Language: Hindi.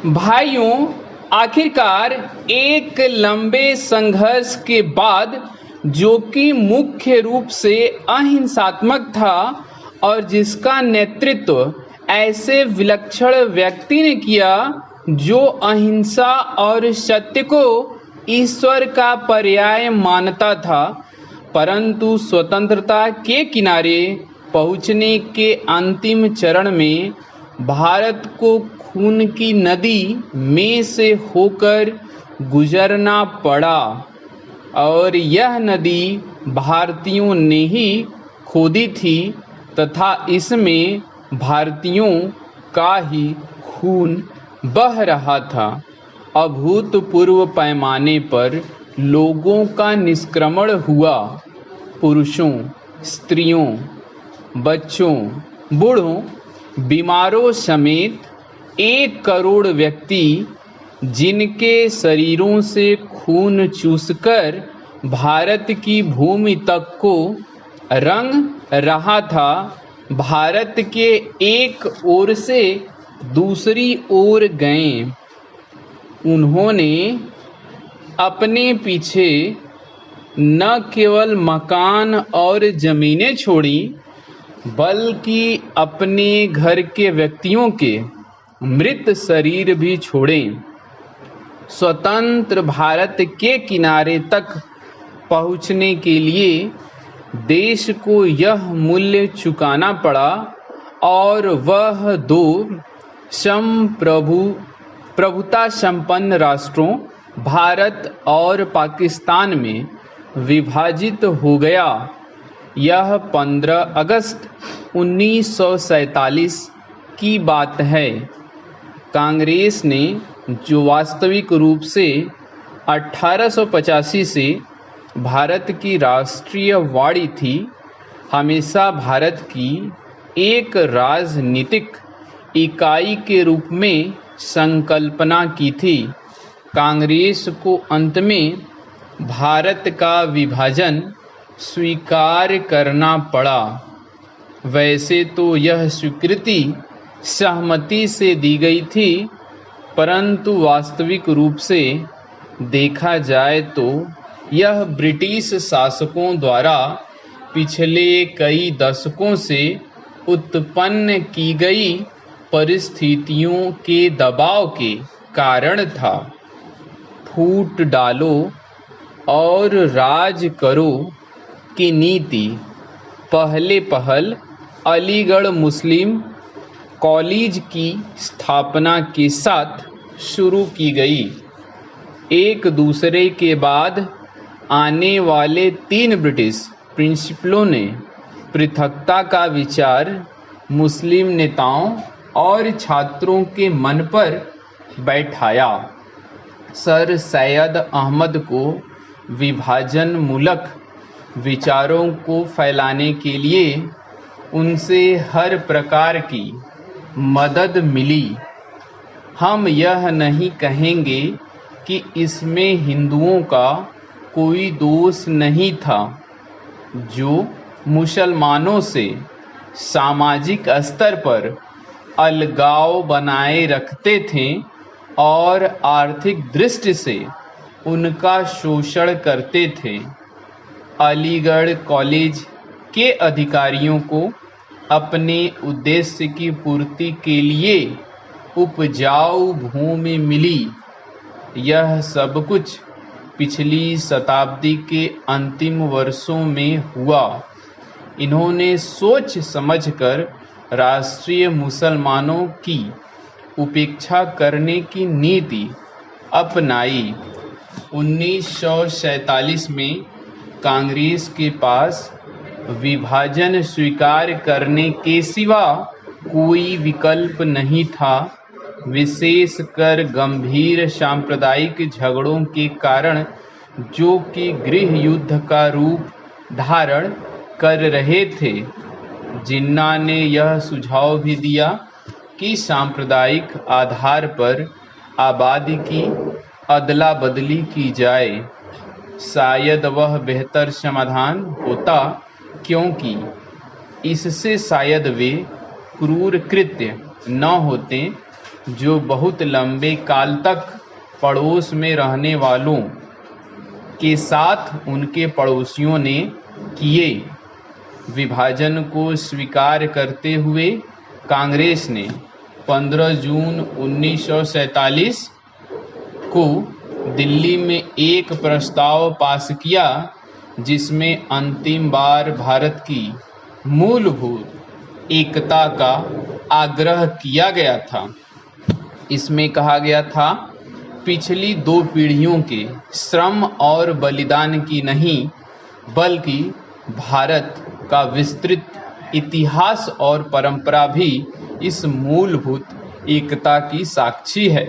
भाइयों, आखिरकार एक लंबे संघर्ष के बाद, जो कि मुख्य रूप से अहिंसात्मक था और जिसका नेतृत्व ऐसे विलक्षण व्यक्ति ने किया जो अहिंसा और सत्य को ईश्वर का पर्याय मानता था, परंतु स्वतंत्रता के किनारे पहुंचने के अंतिम चरण में भारत को खून की नदी में से होकर गुजरना पड़ा। और यह नदी भारतीयों ने ही खोदी थी तथा इसमें भारतीयों का ही खून बह रहा था। अभूतपूर्व पैमाने पर लोगों का निष्क्रमण हुआ। पुरुषों, स्त्रियों, बच्चों, बूढ़ों, बीमारों समेत 1 करोड़ व्यक्ति, जिनके शरीरों से खून चूसकर भारत की भूमि तक को रंग रहा था, भारत के एक ओर से दूसरी ओर गए। उन्होंने अपने पीछे न केवल मकान और जमीनें छोड़ी, बल्कि अपने घर के व्यक्तियों के मृत शरीर भी छोड़े। स्वतंत्र भारत के किनारे तक पहुंचने के लिए देश को यह मूल्य चुकाना पड़ा, और वह 2 प्रभुता संपन्न राष्ट्रों भारत और पाकिस्तान में विभाजित हो गया। यह 15 अगस्त 1947 की बात है। कांग्रेस ने, जो वास्तविक रूप से 1885 से भारत की राष्ट्रीय वाणी थी, हमेशा भारत की एक राजनीतिक इकाई के रूप में संकल्पना की थी। कांग्रेस को अंत में भारत का विभाजन स्वीकार करना पड़ा। वैसे तो यह स्वीकृति सहमति से दी गई थी, परंतु वास्तविक रूप से देखा जाए तो यह ब्रिटिश शासकों द्वारा पिछले कई दशकों से उत्पन्न की गई परिस्थितियों के दबाव के कारण था। फूट डालो और राज करो की नीति पहल अलीगढ़ मुस्लिम कॉलेज की स्थापना के साथ शुरू की गई। एक दूसरे के बाद आने वाले 3 ब्रिटिश प्रिंसिपलों ने पृथकता का विचार मुस्लिम नेताओं और छात्रों के मन पर बैठाया। सर सैयद अहमद को विभाजन मूलक विचारों को फैलाने के लिए उनसे हर प्रकार की मदद मिली। हम यह नहीं कहेंगे कि इसमें हिंदुओं का कोई दोष नहीं था, जो मुसलमानों से सामाजिक स्तर पर अलगाव बनाए रखते थे और आर्थिक दृष्टि से उनका शोषण करते थे। अलीगढ़ कॉलेज के अधिकारियों को अपने उद्देश्य की पूर्ति के लिए उपजाऊ भूमि मिली। यह सब कुछ पिछली शताब्दी के अंतिम वर्षों में हुआ। इन्होंने सोच समझकर राष्ट्रीय मुसलमानों की उपेक्षा करने की नीति अपनाई। 1947 में कांग्रेस के पास विभाजन स्वीकार करने के सिवा कोई विकल्प नहीं था, विशेषकर गंभीर सांप्रदायिक झगड़ों के कारण, जो कि गृह युद्ध का रूप धारण कर रहे थे। जिन्ना ने यह सुझाव भी दिया कि सांप्रदायिक आधार पर आबादी की अदला बदली की जाए। शायद वह बेहतर समाधान होता, क्योंकि इससे शायद वे क्रूर कृत्य न होते जो बहुत लंबे काल तक पड़ोस में रहने वालों के साथ उनके पड़ोसियों ने किए। विभाजन को स्वीकार करते हुए कांग्रेस ने 15 जून 1947 को दिल्ली में एक प्रस्ताव पास किया, जिसमें अंतिम बार भारत की मूलभूत एकता का आग्रह किया गया था। इसमें कहा गया था, पिछली 2 पीढ़ियों के श्रम और बलिदान की नहीं, बल्कि भारत का विस्तृत इतिहास और परंपरा भी इस मूलभूत एकता की साक्षी है।